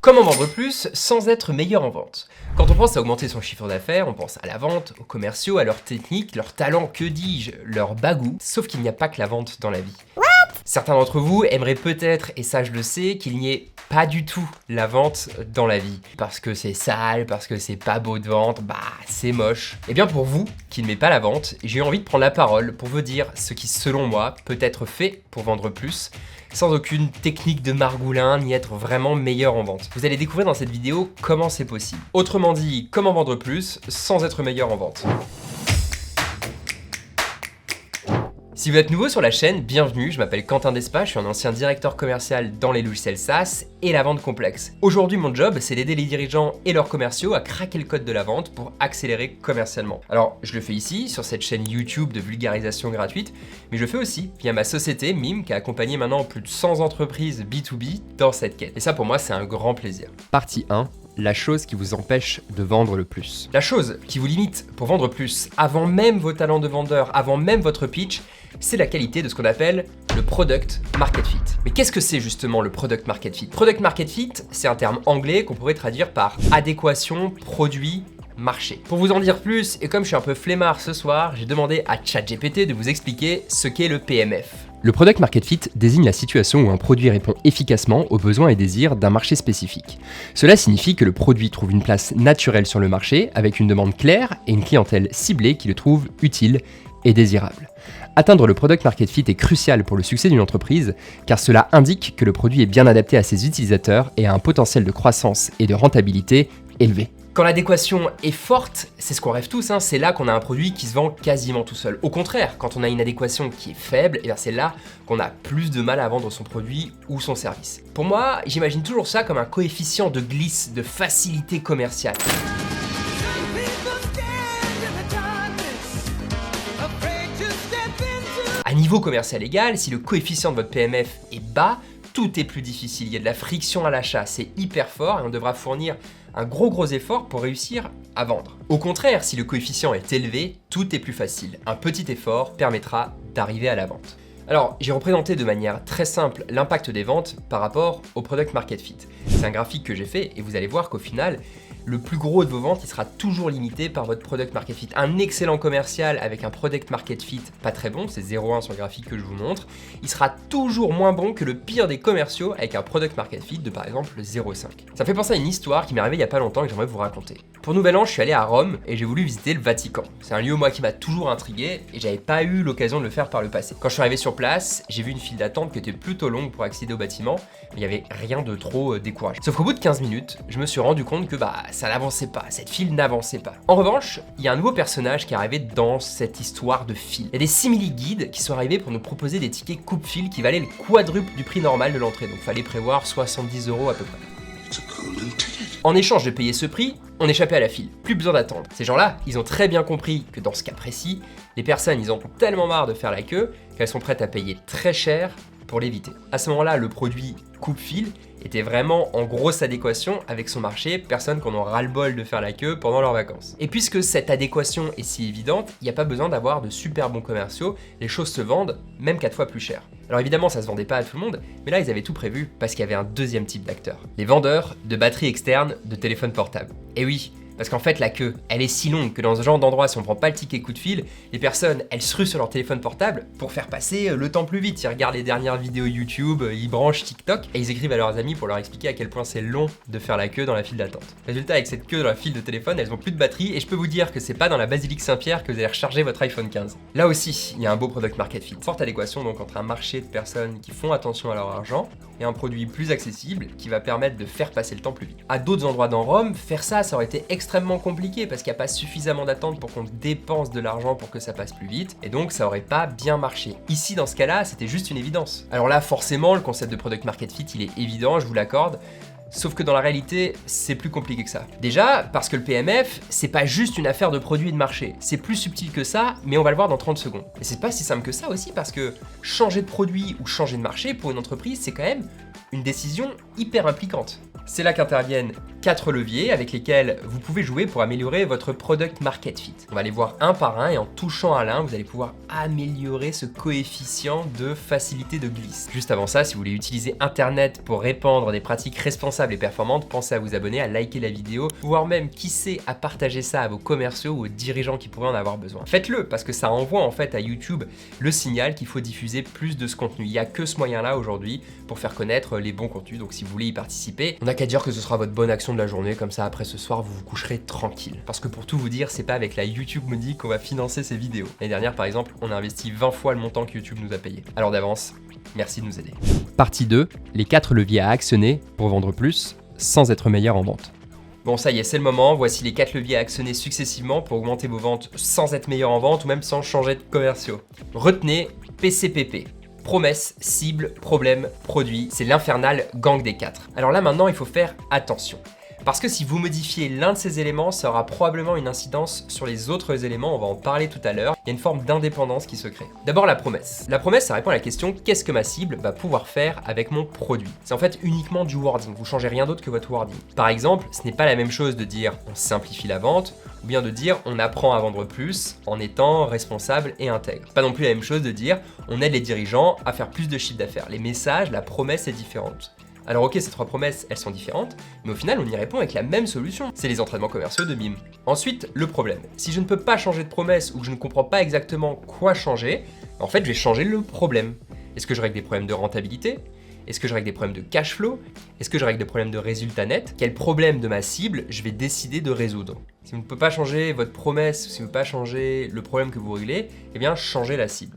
Comment vendre plus sans être meilleur en vente? Quand on pense à augmenter son chiffre d'affaires, on pense à la vente, aux commerciaux, à leurs techniques, leurs talents, que dis-je, leur bagou. Sauf qu'il n'y a pas que la vente dans la vie. Certains d'entre vous aimeraient peut-être, et ça je le sais, qu'il n'y ait pas du tout la vente dans la vie. Parce que c'est sale, parce que c'est pas beau de vendre, c'est moche. Et bien pour vous, qui n'aimez pas la vente, j'ai eu envie de prendre la parole pour vous dire ce qui selon moi peut être fait pour vendre plus, sans aucune technique de margoulin, ni être vraiment meilleur en vente. Vous allez découvrir dans cette vidéo comment c'est possible. Autrement dit, comment vendre plus sans être meilleur en vente. Si vous êtes nouveau sur la chaîne, bienvenue, je m'appelle Quentin Despas, je suis un ancien directeur commercial dans les logiciels SaaS et la vente complexe. Aujourd'hui, mon job, c'est d'aider les dirigeants et leurs commerciaux à craquer le code de la vente pour accélérer commercialement. Alors, je le fais ici, sur cette chaîne YouTube de vulgarisation gratuite, mais je le fais aussi via ma société MIM, qui a accompagné maintenant plus de 100 entreprises B2B dans cette quête. Et ça, pour moi, c'est un grand plaisir. Partie 1. La chose qui vous empêche de vendre le plus. La chose qui vous limite pour vendre plus, avant même vos talents de vendeur, avant même votre pitch, c'est la qualité de ce qu'on appelle le Product Market Fit. Mais qu'est-ce que c'est justement le Product Market Fit? Product Market Fit, c'est un terme anglais qu'on pourrait traduire par adéquation produit-marché. Pour vous en dire plus, et comme je suis un peu flemmard ce soir, j'ai demandé à ChatGPT de vous expliquer ce qu'est le PMF. Le Product Market Fit désigne la situation où un produit répond efficacement aux besoins et désirs d'un marché spécifique. Cela signifie que le produit trouve une place naturelle sur le marché avec une demande claire et une clientèle ciblée qui le trouve utile et désirable. Atteindre le Product Market Fit est crucial pour le succès d'une entreprise car cela indique que le produit est bien adapté à ses utilisateurs et a un potentiel de croissance et de rentabilité élevé. Quand l'adéquation est forte, c'est ce qu'on rêve tous, c'est là qu'on a un produit qui se vend quasiment tout seul. Au contraire, quand on a une adéquation qui est faible, c'est là qu'on a plus de mal à vendre son produit ou son service. Pour moi, j'imagine toujours ça comme un coefficient de glisse, de facilité commerciale. À niveau commercial égal, si le coefficient de votre PMF est bas, tout est plus difficile. Il y a de la friction à l'achat, c'est hyper fort et on devra fournir un gros effort pour réussir à vendre. Au contraire, si le coefficient est élevé, tout est plus facile. Un petit effort permettra d'arriver à la vente. Alors, j'ai représenté de manière très simple l'impact des ventes par rapport au Product Market Fit. C'est un graphique que j'ai fait et vous allez voir qu'au final, le plus gros de vos ventes, il sera toujours limité par votre Product Market Fit. Un excellent commercial avec un Product Market Fit pas très bon, c'est 0,1 sur le graphique que je vous montre, il sera toujours moins bon que le pire des commerciaux avec un Product Market Fit de par exemple 0,5. Ça me fait penser à une histoire qui m'est arrivée il y a pas longtemps et que j'aimerais vous raconter. Pour Nouvel An, je suis allé à Rome et j'ai voulu visiter le Vatican. C'est un lieu moi qui m'a toujours intrigué et j'avais pas eu l'occasion de le faire par le passé. Quand je suis arrivé sur place, j'ai vu une file d'attente qui était plutôt longue pour accéder au bâtiment, mais il y avait rien de trop décourageant. Sauf qu'au bout de 15 minutes, je me suis rendu compte que ça n'avançait pas, cette file n'avançait pas. En revanche, il y a un nouveau personnage qui est arrivé dans cette histoire de file. Il y a des simili-guides qui sont arrivés pour nous proposer des tickets coupe-file qui valaient le quadruple du prix normal de l'entrée, donc fallait prévoir 70 € à peu près. En échange de payer ce prix, on échappait à la file, plus besoin d'attendre. Ces gens-là, ils ont très bien compris que dans ce cas précis, les personnes, ils en ont tellement marre de faire la queue qu'elles sont prêtes à payer très cher pour l'éviter. À ce moment-là, le produit coupe-file était vraiment en grosse adéquation avec son marché, personne qu'on en ras-le-bol de faire la queue pendant leurs vacances. Et puisque cette adéquation est si évidente, il n'y a pas besoin d'avoir de super bons commerciaux, les choses se vendent même 4 fois plus cher. Alors évidemment, ça se vendait pas à tout le monde, mais là ils avaient tout prévu parce qu'il y avait un deuxième type d'acteurs. Les vendeurs de batteries externes de téléphones portables. Et oui, parce qu'en fait la queue, elle est si longue que dans ce genre d'endroit, si on prend pas le ticket coup de fil, les personnes, elles se ruent sur leur téléphone portable pour faire passer le temps plus vite. Ils regardent les dernières vidéos YouTube, ils branchent TikTok et ils écrivent à leurs amis pour leur expliquer à quel point c'est long de faire la queue dans la file d'attente. Résultat, avec cette queue dans la file de téléphone, elles ont plus de batterie et je peux vous dire que c'est pas dans la basilique Saint-Pierre que vous allez recharger votre iPhone 15. Là aussi, il y a un beau Product Market Fit. Forte adéquation donc entre un marché de personnes qui font attention à leur argent et un produit plus accessible qui va permettre de faire passer le temps plus vite. À d'autres endroits dans Rome, faire ça aurait été extrêmement compliqué parce qu'il n'y a pas suffisamment d'attente pour qu'on dépense de l'argent pour que ça passe plus vite et donc ça aurait pas bien marché. Ici, dans ce cas-là, c'était juste une évidence. Alors là, forcément, le concept de Product Market Fit, il est évident, je vous l'accorde. Sauf que dans la réalité, c'est plus compliqué que ça. Déjà, parce que le PMF, c'est pas juste une affaire de produit et de marché. C'est plus subtil que ça, mais on va le voir dans 30 secondes. Et c'est pas si simple que ça aussi, parce que changer de produit ou changer de marché pour une entreprise, c'est quand même une décision hyper impliquante. C'est là qu'interviennent 4 leviers avec lesquels vous pouvez jouer pour améliorer votre product market fit. On va les voir un par un et en touchant à l'un, vous allez pouvoir améliorer ce coefficient de facilité de glisse. Juste avant ça, si vous voulez utiliser Internet pour répandre des pratiques responsables et performantes, pensez à vous abonner, à liker la vidéo, voire même, qui sait, à partager ça à vos commerciaux ou aux dirigeants qui pourraient en avoir besoin. Faites-le parce que ça envoie en fait à YouTube le signal qu'il faut diffuser plus de ce contenu. Il n'y a que ce moyen-là aujourd'hui pour faire connaître les bons contenus. Donc si vous voulez y participer, on n'a qu'à dire que ce sera votre bonne action de la journée. Comme ça, après ce soir, vous vous coucherez tranquille. Parce que pour tout vous dire, c'est pas avec la YouTube Money qu'on va financer ces vidéos. L'année dernière, par exemple, on a investi 20 fois le montant que YouTube nous a payé. Alors d'avance, merci de nous aider. Partie 2, les 4 leviers à actionner pour vendre plus sans être meilleur en vente. Bon, ça y est, c'est le moment. Voici les 4 leviers à actionner successivement pour augmenter vos ventes sans être meilleur en vente ou même sans changer de commerciaux. Retenez PCPP. Promesse, cible, problème, produit. C'est l'infernal gang des 4. Alors là, maintenant, il faut faire attention. Parce que si vous modifiez l'un de ces éléments, ça aura probablement une incidence sur les autres éléments, on va en parler tout à l'heure. Il y a une forme d'indépendance qui se crée. D'abord la promesse. La promesse, ça répond à la question qu'est-ce que ma cible va pouvoir faire avec mon produit. C'est en fait uniquement du wording, vous changez rien d'autre que votre wording. Par exemple, ce n'est pas la même chose de dire on simplifie la vente, ou bien de dire on apprend à vendre plus en étant responsable et intègre. Pas non plus la même chose de dire on aide les dirigeants à faire plus de chiffre d'affaires. Les messages, la promesse est différente. Alors ok, ces 3 promesses, elles sont différentes, mais au final, on y répond avec la même solution. C'est les entraînements commerciaux de Mime. Ensuite, le problème. Si je ne peux pas changer de promesse ou que je ne comprends pas exactement quoi changer, en fait, je vais changer le problème. Est-ce que je règle des problèmes de rentabilité ? Est-ce que je règle des problèmes de cash flow ? Est-ce que je règle des problèmes de résultat net ? Quel problème de ma cible je vais décider de résoudre ? Si vous ne pouvez pas changer votre promesse, si vous ne pouvez pas changer le problème que vous réglez, eh bien, changez la cible.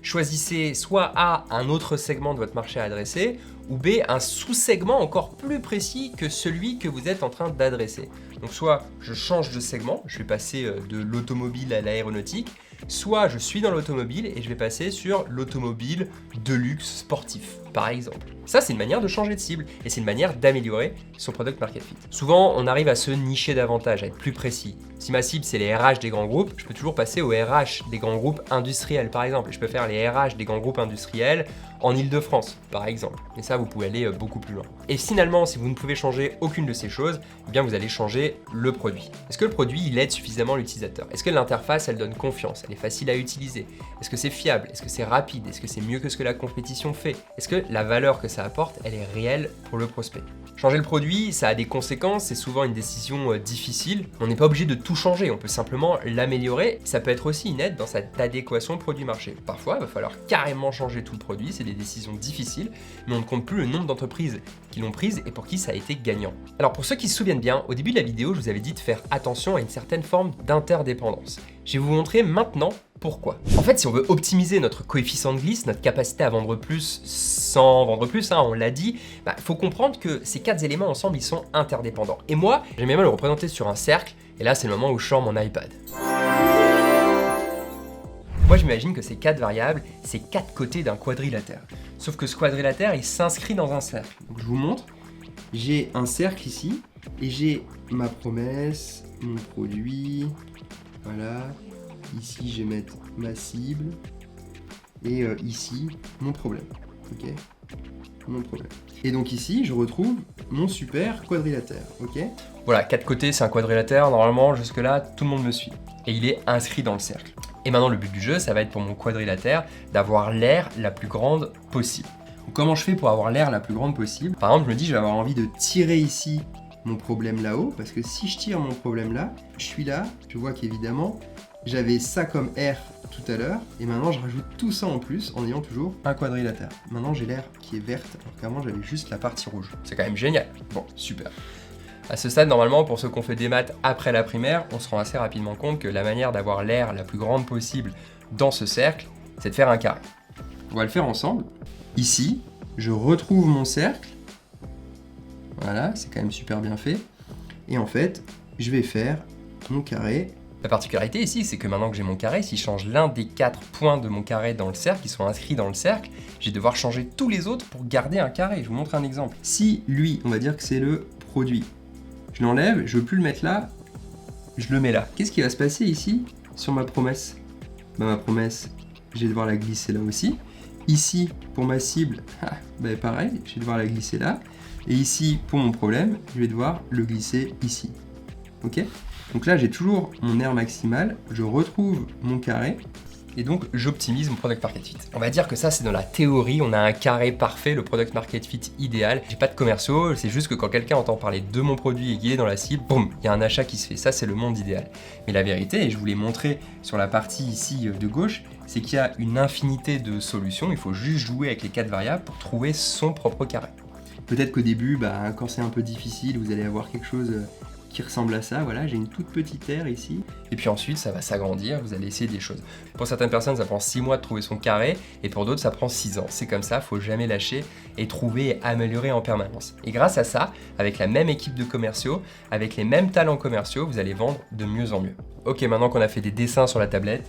Choisissez soit A, un autre segment de votre marché à adresser, ou B, un sous-segment encore plus précis que celui que vous êtes en train d'adresser. Donc soit je change de segment, je vais passer de l'automobile à l'aéronautique, soit je suis dans l'automobile et je vais passer sur l'automobile de luxe sportif, par exemple. Ça, c'est une manière de changer de cible et c'est une manière d'améliorer son product market fit. Souvent, on arrive à se nicher davantage, à être plus précis. Si ma cible, c'est les RH des grands groupes, je peux toujours passer aux RH des grands groupes industriels, par exemple. Et je peux faire les RH des grands groupes industriels en Île-de-France, par exemple. Et ça, vous pouvez aller beaucoup plus loin. Et finalement, si vous ne pouvez changer aucune de ces choses, eh bien, vous allez changer le produit. Est-ce que le produit, il aide suffisamment l'utilisateur ? Est-ce que l'interface, elle donne confiance ? Elle est facile à utiliser ? Est-ce que c'est fiable ? Est-ce que c'est rapide ? Est-ce que c'est mieux que ce que la compétition fait ? Est-ce que la valeur que ça apporte, elle est réelle pour le prospect ? Changer le produit, ça a des conséquences, c'est souvent une décision difficile. On n'est pas obligé de tout changer, on peut simplement l'améliorer. Ça peut être aussi une aide dans cette adéquation produit-marché. Parfois, il va falloir carrément changer tout le produit, c'est des décisions difficiles, mais on ne compte plus le nombre d'entreprises qui l'ont prise et pour qui ça a été gagnant. Alors pour ceux qui se souviennent bien, au début de la vidéo, je vous avais dit de faire attention à une certaine forme d'interdépendance. Je vais vous montrer maintenant pourquoi. En fait, si on veut optimiser notre coefficient de glisse, notre capacité à vendre plus sans vendre plus, on l'a dit, il faut comprendre que ces 4 éléments ensemble, ils sont interdépendants. Et moi, j'aime bien le représenter sur un cercle, et là, c'est le moment où je sors mon iPad. Moi, j'imagine que ces 4 variables, c'est 4 côtés d'un quadrilatère. Sauf que ce quadrilatère, il s'inscrit dans un cercle. Donc, je vous montre, j'ai un cercle ici, et j'ai ma promesse, mon produit, voilà. Ici, je vais mettre ma cible, et ici, mon problème. Ok ? Mon problème. Et donc ici, je retrouve mon super quadrilatère. Ok ? Voilà, 4 côtés, c'est un quadrilatère. Normalement, jusque-là, tout le monde me suit. Et il est inscrit dans le cercle. Et maintenant, le but du jeu, ça va être pour mon quadrilatère d'avoir l'aire la plus grande possible. Donc, comment je fais pour avoir l'aire la plus grande possible ? Par exemple, je me dis, je vais avoir envie de tirer ici mon problème là-haut, parce que si je tire mon problème là, je suis là, je vois qu'évidemment, j'avais ça comme R tout à l'heure, et maintenant je rajoute tout ça en plus en ayant toujours un quadrilatère. Maintenant j'ai l'aire qui est verte, alors qu'avant j'avais juste la partie rouge. C'est quand même génial. Bon, super. À ce stade, normalement, pour ceux qui ont fait des maths après la primaire, on se rend assez rapidement compte que la manière d'avoir l'aire la plus grande possible dans ce cercle, c'est de faire un carré. On va le faire ensemble. Ici, je retrouve mon cercle. Voilà, c'est quand même super bien fait. Et en fait, je vais faire mon carré. La particularité ici, c'est que maintenant que j'ai mon carré, si je change l'un des 4 points de mon carré dans le cercle, qui sont inscrits dans le cercle, je vais devoir changer tous les autres pour garder un carré. Je vous montre un exemple. Si lui, on va dire que c'est le produit, je l'enlève, je veux plus le mettre là, je le mets là. Qu'est-ce qui va se passer ici sur ma promesse ? Ma promesse, je vais devoir la glisser là aussi. Ici, pour ma cible, pareil, je vais devoir la glisser là. Et ici, pour mon problème, je vais devoir le glisser ici. Ok? Donc là, j'ai toujours mon air maximal, je retrouve mon carré. Et donc, j'optimise mon product market fit. On va dire que ça, c'est dans la théorie, on a un carré parfait, le product market fit idéal. J'ai pas de commerciaux, c'est juste que quand quelqu'un entend parler de mon produit et qu'il est dans la cible, boum, il y a un achat qui se fait. Ça, c'est le monde idéal. Mais la vérité, et je vous l'ai montré sur la partie ici de gauche, c'est qu'il y a une infinité de solutions. Il faut juste jouer avec les 4 variables pour trouver son propre carré. Peut-être qu'au début, quand c'est un peu difficile, vous allez avoir quelque chose qui ressemble à ça. Voilà, j'ai une toute petite aire ici. Et puis ensuite, ça va s'agrandir, vous allez essayer des choses. Pour certaines personnes, ça prend 6 mois de trouver son carré, et pour d'autres, ça prend 6 ans. C'est comme ça, faut jamais lâcher et trouver et améliorer en permanence. Et grâce à ça, avec la même équipe de commerciaux, avec les mêmes talents commerciaux, vous allez vendre de mieux en mieux. Ok, maintenant qu'on a fait des dessins sur la tablette,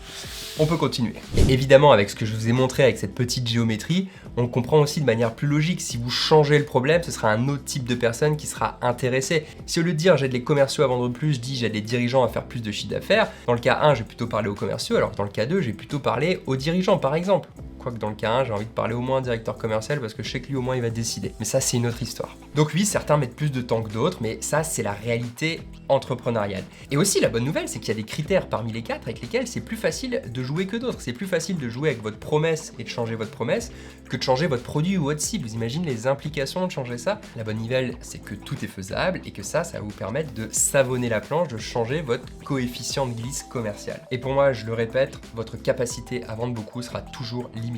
on peut continuer. Et évidemment, avec ce que je vous ai montré avec cette petite géométrie, on comprend aussi de manière plus logique. Si vous changez le problème, ce sera un autre type de personne qui sera intéressé. Si au lieu de dire j'aide les commerciaux à vendre plus, je dis j'aide les dirigeants à faire plus de chiffre d'affaires, dans le cas 1, je vais plutôt parler aux commerciaux, alors que dans le cas 2, je vais plutôt parler aux dirigeants, par exemple. Quoique dans le cas 1, j'ai envie de parler au moins à un directeur commercial parce que je sais que lui au moins il va décider. Mais ça, c'est une autre histoire. Donc oui, certains mettent plus de temps que d'autres, mais ça, c'est la réalité entrepreneuriale. Et aussi, la bonne nouvelle, c'est qu'il y a des critères parmi les 4 avec lesquels c'est plus facile de jouer que d'autres. C'est plus facile de jouer avec votre promesse et de changer votre promesse que de changer votre produit ou votre cible. Vous imaginez les implications de changer ça? La bonne nouvelle, c'est que tout est faisable et que ça va vous permettre de savonner la planche, de changer votre coefficient de glisse commercial. Et pour moi, je le répète, votre capacité à vendre beaucoup sera toujours limitée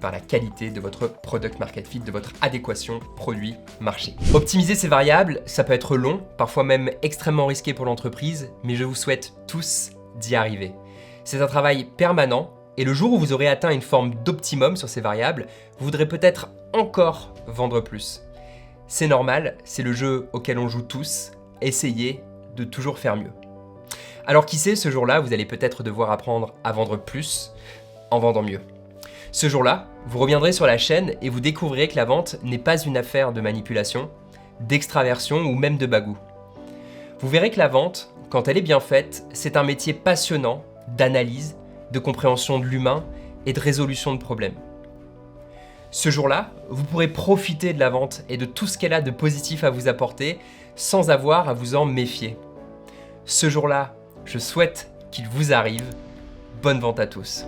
par la qualité de votre product market fit, de votre adéquation produit-marché. Optimiser ces variables, ça peut être long, parfois même extrêmement risqué pour l'entreprise, mais je vous souhaite tous d'y arriver. C'est un travail permanent et le jour où vous aurez atteint une forme d'optimum sur ces variables, vous voudrez peut-être encore vendre plus. C'est normal, c'est le jeu auquel on joue tous, essayez de toujours faire mieux. Alors qui sait, ce jour-là, vous allez peut-être devoir apprendre à vendre plus en vendant mieux. Ce jour-là, vous reviendrez sur la chaîne et vous découvrirez que la vente n'est pas une affaire de manipulation, d'extraversion ou même de bagou. Vous verrez que la vente, quand elle est bien faite, c'est un métier passionnant d'analyse, de compréhension de l'humain et de résolution de problèmes. Ce jour-là, vous pourrez profiter de la vente et de tout ce qu'elle a de positif à vous apporter sans avoir à vous en méfier. Ce jour-là, je souhaite qu'il vous arrive. Bonne vente à tous.